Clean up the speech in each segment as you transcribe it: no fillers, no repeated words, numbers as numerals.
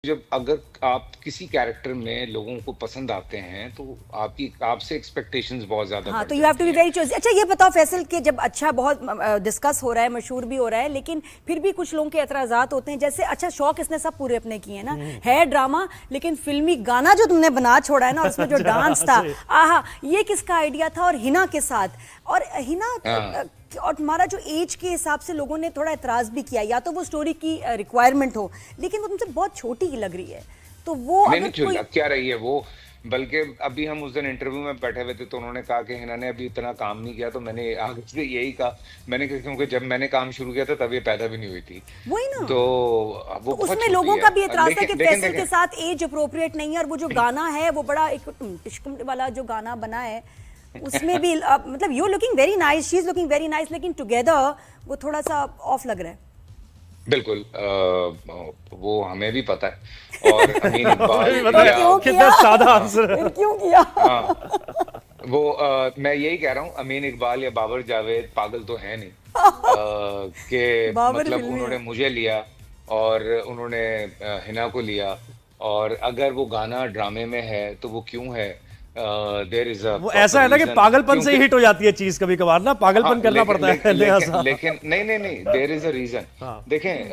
जब अगर आप किसी कैरेक्टर में लोगों को पसंद आते हैं तो आपकी आपसे एक्सपेक्टेशंस बहुत ज्यादा हाँ, बढ़ तो यू हैव टू जाती बी हैं। Very choice. अच्छा ये बताओ फैसल कि जब अच्छा बहुत डिस्कस हो रहा है, मशहूर भी हो रहा है, लेकिन फिर भी कुछ लोगों के एतराजात होते हैं। जैसे अच्छा शौक इसने सब पूरे अपने किए हैं ना, है ड्रामा, लेकिन फिल्मी गाना जो तुमने बना छोड़ा है ना, और उसमें जो डांस था, आहा, ये किसका आइडिया था? और हिना के साथ, और हिना हाँ, और तुम्हारा जो एज के हिसाब से लोगों ने थोड़ा एतराज भी किया, या तो वो स्टोरी की रिक्वायरमेंट हो, लेकिन वो तुमसे बहुत छोटी लग रही है, तो वो नहीं अगर नहीं कोई। लग क्या रही है वो। बल्कि अभी हम उस दिन इंटरव्यू में बैठे हुए थे तो उन्होंने कहा कि हिना ने अभी इतना काम नहीं किया, तो मैंने आगे से यही कहा। मैंने कहा क्योंकि जब मैंने काम शुरू किया था तब ये पैदा भी नहीं हुई थी। वही ना, तो तो वो बहुत उसमें छोटी लोगों है। का भी एतराज था कि लेकिन लेकिन फैसल के देखें, साथ एज अप्रोप्रिएट नहीं है, और वो जो गाना है वो बड़ा एक टिश्कुम वाला जो गाना बना है, उसमें भी मतलब you looking very nice, she is looking very nice, लेकिन टुगेदर वो थोड़ा सा ऑफ लग रहा है। बिल्कुल वो हमें भी पता है। और अमीन हमें भी इकबाल पता फिर या है, क्यों कितना किया? सादा हाँ आंसर फिर है। क्यों किया? हाँ वो मैं यही कह रहा हूँ, अमीन इकबाल या बाबर जावेद पागल तो है नहीं कि बाबर मतलब फिल्मी उन्होंने है। मुझे लिया और उन्होंने हिना को लिया। और अगर वो गाना ड्रामे में है तो वो क्यों है? देयर इज अ वो प्रॉपर ऐसा है ना कि रीजन पागलपन से क्योंकि ही हिट हो जाती है चीज, कभी कभार ना हाँ पागलपन करना लेकिन पड़ता है नया सा। लेकिन नहीं नहीं नहीं, देयर इज अ रीजन। हाँ। देखें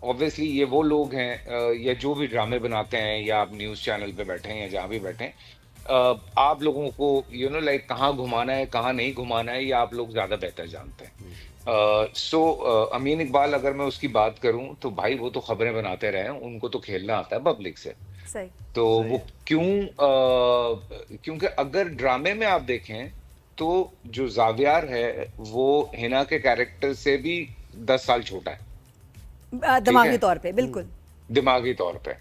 ऑब्वियसली ये वो लोग हैं या जो भी ड्रामे बनाते हैं, या आप न्यूज़ चैनल पे बैठे हैं या जहाँ भी बैठे हैं, आप लोगों को लाइक कहाँ घुमाना है कहाँ नहीं घुमाना है, ये आप लोग ज्यादा बेहतर जानते हैं। सो अमीन इकबाल अगर मैं उसकी बात करूं तो भाई वो तो खबरें बनाते रहे हैं, उनको तो खेलना आता है पब्लिक से। सही। तो सही वो है। क्यों क्योंकि अगर ड्रामे में आप देखें तो जो जावियार है वो हिना के कैरेक्टर से भी 10 साल छोटा है। ठीक है, दिमागी तौर पे बिल्कुल। दिमागी तौर पे।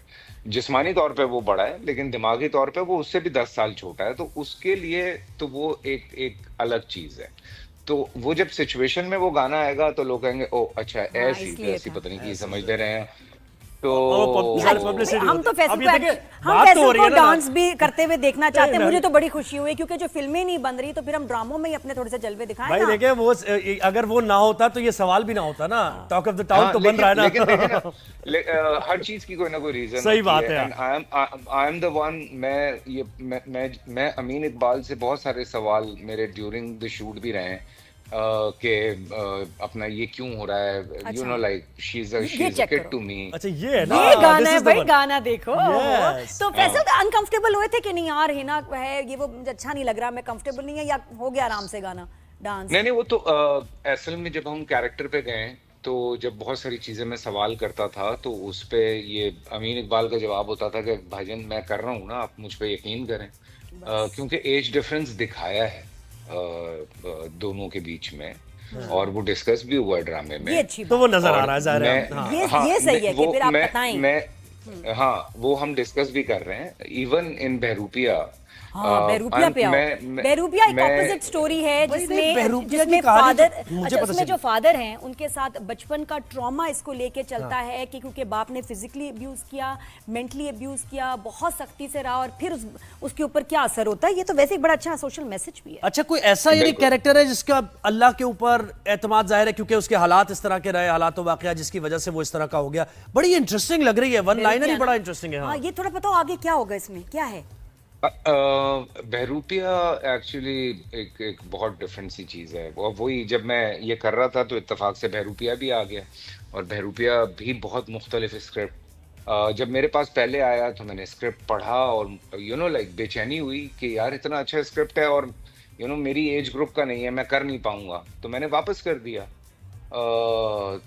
जिस्मानी तौर पे वो बड़ा है लेकिन दिमागी तौर पे वो उससे भी 10 साल छोटा है, तो उसके लिए तो वो एक एक अलग चीज है। तो वो जब सिचुएशन में वो गाना आएगा तो लोग कहेंगे ओ अच्छा हाँ, ऐसी इसलिए वैसी, था। पता नहीं की ऐसे समझ से दे रहे हैं। तो और वो नहीं, सारी भाई, पब्लिसिटी हम होती तो है। फैसल अब ये को देखिए, हम बात तो फैसल हो रही को है ना डांस भी करते हुए देखना चाहते हैं। नहीं, मुझे तो बड़ी खुशी हुई, क्योंकि जो फिल्में नहीं बन रही, तो फिर हम ड्रामों में ही अपने थोड़े से जलवे दिखाएं भाई ना। देखिए वो अगर वो ना होता तो ये सवाल भी ना होता ना। टॉक ऑफ द टाउन हाँ तो बन रहा है लेकिन देखे ना, ना। हर चीज की कोई ना कोई रीजन सही होती बात है। है एंड यार। I am the one. मैं अमीन इकबाल से बहुत सारे सवाल मेरे ड्यूरिंग द शूट भी रहे हैं कि अपना ये क्यों हो रहा है, अच्छा, लाइक शी ये इज अ चेक किड करो, टू मी। अच्छा ये है ना, ये गाना दिस है इज द भाई, वन। गाना देखो। यस। तो हाँ फैसल अनकंफर्टेबल हुए थे कि नहीं यार, हिना है ये, वो मुझे अच्छा नहीं लग रहा, मैं कंफर्टेबल नहीं है, या हो गया आराम से गाना डांस? नहीं नहीं, वो तो असल में जब हम कैरेक्टर पे गए तो जब बहुत सारी चीजें मैं सवाल करता था तो उस पे ये अमीन इकबाल का जवाब होता था कि भाईजान मैं कर रहा हूँ ना, आप मुझ पे यकीन करें। बस क्योंकि एज डिफरेंस दिखाया है दोनों के बीच में, और वो डिस्कस भी हुआ है ड्रामे ये में। अच्छी तो वो बात नजर आ और रहा है, जाहिर है मैं हाँ। हाँ ये सही है कि वो फिर आप बताएं। मैं हाँ वो हम डिस्कस भी कर रहे हैं इवन इन बहरूपिया। हाँ, बहरूपिया पे आओ। मैं बहरूपिया एक ऑपोजिट मैं स्टोरी है, भाई नहीं, जिसमें बहरूपिया की जिसमें कहानी तो फादर, मुझे अच्छा पता उसमें जो चली। फादर हैं उनके साथ बचपन का ट्रॉमा इसको लेके चलता है कि क्योंकि बाप ने फिजिकली अब्यूज किया, मेंटली अब्यूज किया, बहुत सख्ती से रहा, और फिर उसके ऊपर क्या असर होता है। ये तो वैसे एक बड़ा अच्छा सोशल मैसेज भी है। अच्छा कोई ऐसा यानी बिल्कुल कैरेक्टर है जिसका अल्लाह के ऊपर एतमाद जाहिर है, क्योंकि उसके हालात इस तरह के रहे, हालात वाकया जिसकी वजह से वो इस तरह का हो गया। बड़ी इंटरेस्टिंग लग रही है, वन लाइनर ही बड़ा इंटरेस्टिंग है। हाँ, हाँ ये थोड़ा बताओ आगे क्या होगा, इसमें क्या है? बहरूपिया एक्चुअली एक बहुत डिफरेंट सी चीज है। वो वही जब मैं ये कर रहा था तो इत्तेफाक से बहरूपिया भी आ गया, और बहरूपिया भी बहुत मुख्तलिफ स्क्रिप्ट। जब मेरे पास पहले आया तो मैंने स्क्रिप्ट पढ़ा और लाइक बेचैनी हुई कि यार इतना अच्छा स्क्रिप्ट है और मेरी एज ग्रुप का नहीं है, मैं कर नहीं पाऊंगा, तो मैंने वापस कर दिया।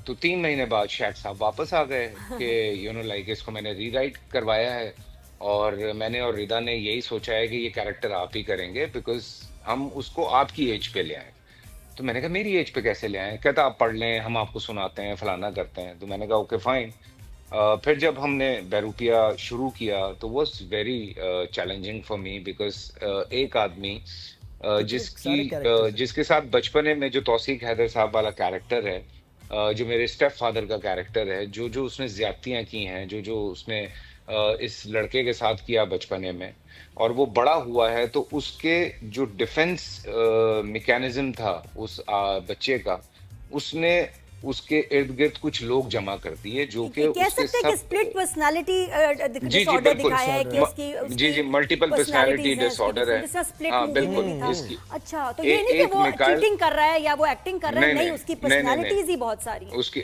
तो 3 महीने बाद शेख साहब वापस आ गए कि लाइक इसको मैंने रीराइट करवाया है, और मैंने और रिदा ने यही सोचा है कि ये कैरेक्टर आप ही करेंगे बिकॉज हम उसको आपकी एज पे ले आए। तो मैंने कहा मेरी एज पे कैसे ले आए? कहता आप पढ़ लें, हम आपको सुनाते हैं, फलाना करते हैं। तो मैंने कहा ओके फाइन। फिर जब हमने बहरूपिया शुरू किया तो was very challenging for me because एक आदमी कितने सारे कैरेक्टर्स हैं। जिसके साथ बचपने में जो तौसीक हैदर साहब वाला कैरेक्टर है, जो मेरे स्टेप फादर का कैरेक्टर है, जो जो उसने ज्यादतियां की हैं, जो जो उसने इस लड़के के साथ किया बचपने में, और वो बड़ा हुआ है, तो उसके जो डिफेंस मैकेनिज्म था उस बच्चे का, उसने उसके इर्द गिर्द कुछ लोग जमा करती है जो कि कह उसके सकते हैं कि सब स्प्लिट पर्सनालिटी जी जी डिसऑर्डर बिल्कुल दिखाया है कि उसकी जी जी मल्टीपल पर्सनालिटी डिसऑर्डर है। स्प्लिट हाँ मूवी में बिल्कुल भी था। इसकी अच्छा, तो ये नहीं कि एक वो मिकाइल चीटिंग कर रहा है या वो एक्टिंग कर रहा है, नहीं, उसकी नहीं पर्सनालिटीज ही बहुत सारी हैं। उसकी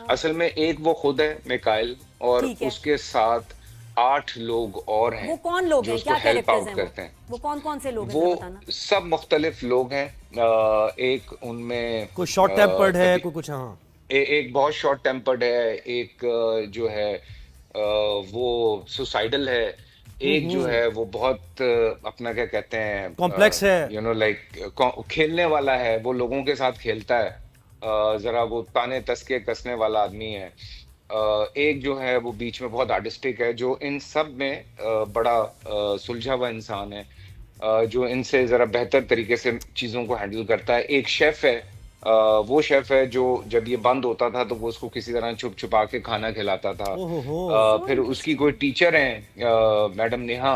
असल में एक वो खुद है मिकाइल, और ठीक है। उसके साथ 8 लोग और हैं वो कौन लोग जो हैं, उसको क्या हेल्प कैरेक्टर्स आउट हैं करते हैं। वो कौन कौन से लोग हैं, वो जरा बताना। सब मुख्तलिफ लोग हैं। एक उनमें कोई शॉर्ट टेम्पर्ड है, कोई कुछ, हाँ। एक बहुत शॉर्ट टेम्पर्ड है, एक जो है वो सुसाइडल है, एक जो है वो बहुत अपना क्या कहते हैं कॉम्प्लेक्स है। यू नो लाइक खेलने वाला है, वो लोगों के साथ खेलता है, जरा वो ताने तसके कसने वाला आदमी है। एक जो है वो बीच में बहुत आर्टिस्टिक है, जो इन सब में बड़ा सुलझा हुआ इंसान है, जो इनसे जरा बेहतर तरीके से चीजों को हैंडल करता है। एक शेफ है, वो शेफ है जो जब ये बंद होता था तो वो उसको किसी तरह छुप छुपा के खाना खिलाता था। ओहो। फिर उसकी कोई टीचर है मैडम नेहा,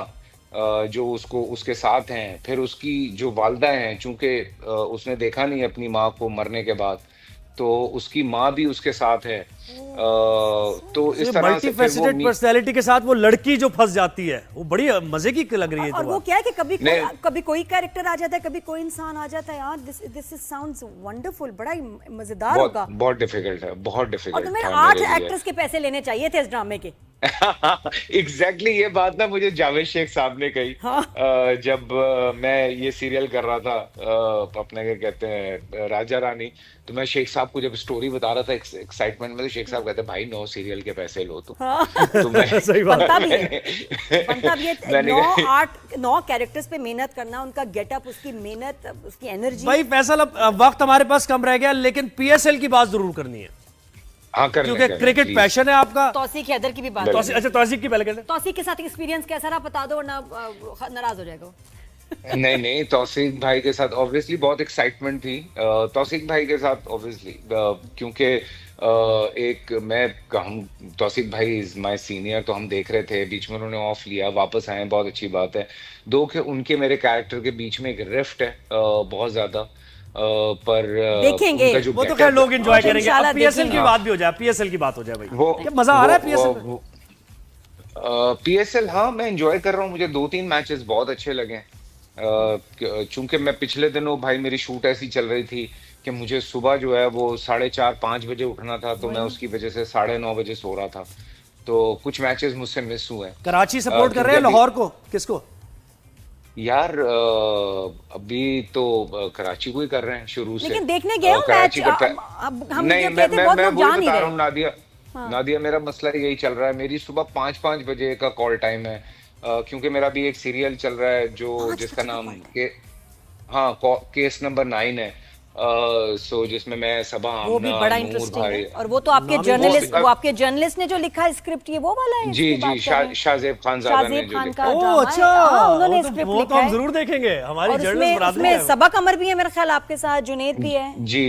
जो उसको उसके साथ हैं। फिर उसकी जो वालदा हैं, चूंकि उसने देखा नहीं अपनी माँ को मरने के बाद, तो उसकी माँ भी उसके साथ है। तो इस तरह मल्टी से फिर वो फैसेटेड पर्सनैलिटी के साथ वो लड़की जो फंस जाती है, वो बड़ी मजे की लग रही है। और तो वो क्या है कि नहीं। कभी कोई कैरेक्टर आ जाता है, कभी कोई इंसान आ जाता है। यार दिस इज साउंड्स वंडरफुल, बड़ा ही मजेदार होगा। बहुत डिफिकल्ट है, बहुत और डिफिकल्ट तुम्हें था 8 मेरे लिए। एक्टर्स के पैसे लेने चाहिए थे इस ड्रामे के। एग्जैक्टली ये बात ना मुझे जावेद शेख साहब ने कही। हाँ। जब मैं ये सीरियल कर रहा था, अपने क्या कहते हैं राजा रानी, तो मैं शेख साहब को जब स्टोरी बता रहा था एक्साइटमेंट में, तो शेख साहब कहते भाई 9 सीरियल के पैसे लो तुम। हाँ। तो मैं सही बात। बनता भी है, बनता भी है। मैंने 9 कैरेक्टर्स पे मेहनत करना, उनका गेटअप, उसकी मेहनत, उसकी एनर्जी। भाई फैसल, अब वक्त हमारे पास कम रह गया, लेकिन पीएसएल की बात जरूर करनी है, हाँ क्योंकि क्रिकेट पैशन है आपका। तौसीक हैदर की भी बात बिल्कुल। है। अच्छा, तौसीक की पहले कहते हैं। तौसीक के साथ एक्सपीरियंस कैसा रहा बता दो, वरना नाराज हो जाएगा वो। नहीं तौसीक भाई के साथ ऑब्वियसली बहुत एक्साइटमेंट थी। तौसीक भाई के साथ ऑब्वियसली क्योंकि हम तौसीक भाई इज माय सीनियर, तो हम देख रहे थे, बीच में उन्होंने ऑफ लिया, वापस आए, बहुत अच्छी बात है। दो के उनके मेरे कैरेक्टर के बीच में एक रिफ्ट है बहुत ज्यादा, पर देखेंगे उनका जो वो तो getup खैर लोग है, एंजॉय करेंगे। इंशाल्लाह अब पीएसएल की देखेंगे। बात भी हो जाए, पीएसएल की बात हो जाए भाई। वो क्या मजा आ रहा है पीएसएल? पीएसएल हाँ मैं एंजॉय कर रहा हूँ, मुझे 2-3 मैचेस बहुत अच्छे लगे। चूंकि मैं पिछले दिनों भाई मेरी शूट ऐसी चल रही थी कि मुझे सुबह जो है वो 4:30-5 बजे उठना था, तो मैं उसकी वजह से 9:30 बजे सो रहा था, तो कुछ मैचेस मुझसे मिस हुए। कराची सपोर्ट कर रहे हैं, लाहौर को, किसको? यार अभी तो कराची को ही कर रहे हैं शुरू से। लेकिन देखने गए हो मैच? कराची का अब हम नहीं, ये कहते हैं बहुत मैं लोग वही जा नहीं बता रहा रहे। हूँ नादिया। नादिया मेरा मसला यही चल रहा है, मेरी सुबह 5-5 बजे का कॉल टाइम है, क्योंकि मेरा भी एक सीरियल चल रहा है जो जिसका नाम केस नंबर 9 है। सो जिसमें मैं सबा वो भी आमना, बड़ा नूर इंटरेस्टिंग भाई, है। और वो तो आपके जर्नलिस्ट ने जो लिखा है स्क्रिप्ट, ये वो वाला है? जी जी शाहजेब खान ज़ादा ने शाहजेब जो खान लिखा का है। ड्रामा है। अच्छा, हाँ, उन्होंने वो स्क्रिप्ट तो लिखा हम है। जरूर देखेंगे, हमारी और जर्नलिस्ट बरादरी उसमें है। सबा कमर भी है मेरे ख्याल, आपके साथ जुनेद भी है। जी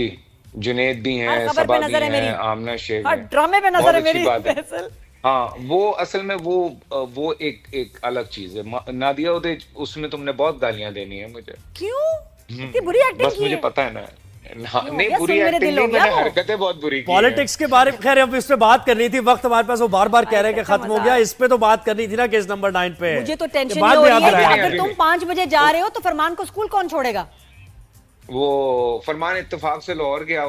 जुनेद भी हर हैं, खबर सबा पे भी नजर है मेरी, हैं, आमना शेख हर है। ड्रामे पे बहुत नजर है अच्छी मेरी। बात है। फैसल। हाँ वो असल में वो एक अलग चीज है। नादिया उदय उसमें तुमने बहुत गालियां देनी है मुझे। क्यों? इतनी बुरी एक्टिंग बस की मुझे है? पता है ना। नहीं गया, बुरी सुन मेरे एक्टिंग दिल हो नहीं, गया मैंने वो। हरकतें बहुत बुरी की पॉलिटिक्स के बारे में खैर अब इस पे बात करनी थी, वक्त हमारे पास वो बार बार कह रहे हैं कि खत्म हो गया, इस पे तो बात करनी थी ना, केस नंबर 9 पे। मुझे तो टेंशन ये ये बात हो भी रही याद है कि रहे। अगर तुम 5 बजे जा रहे हो तो फरमान को स्कूल कौन छोड़ेगा? वो फरमान इत्तेफाक से लाहौर गया हुआ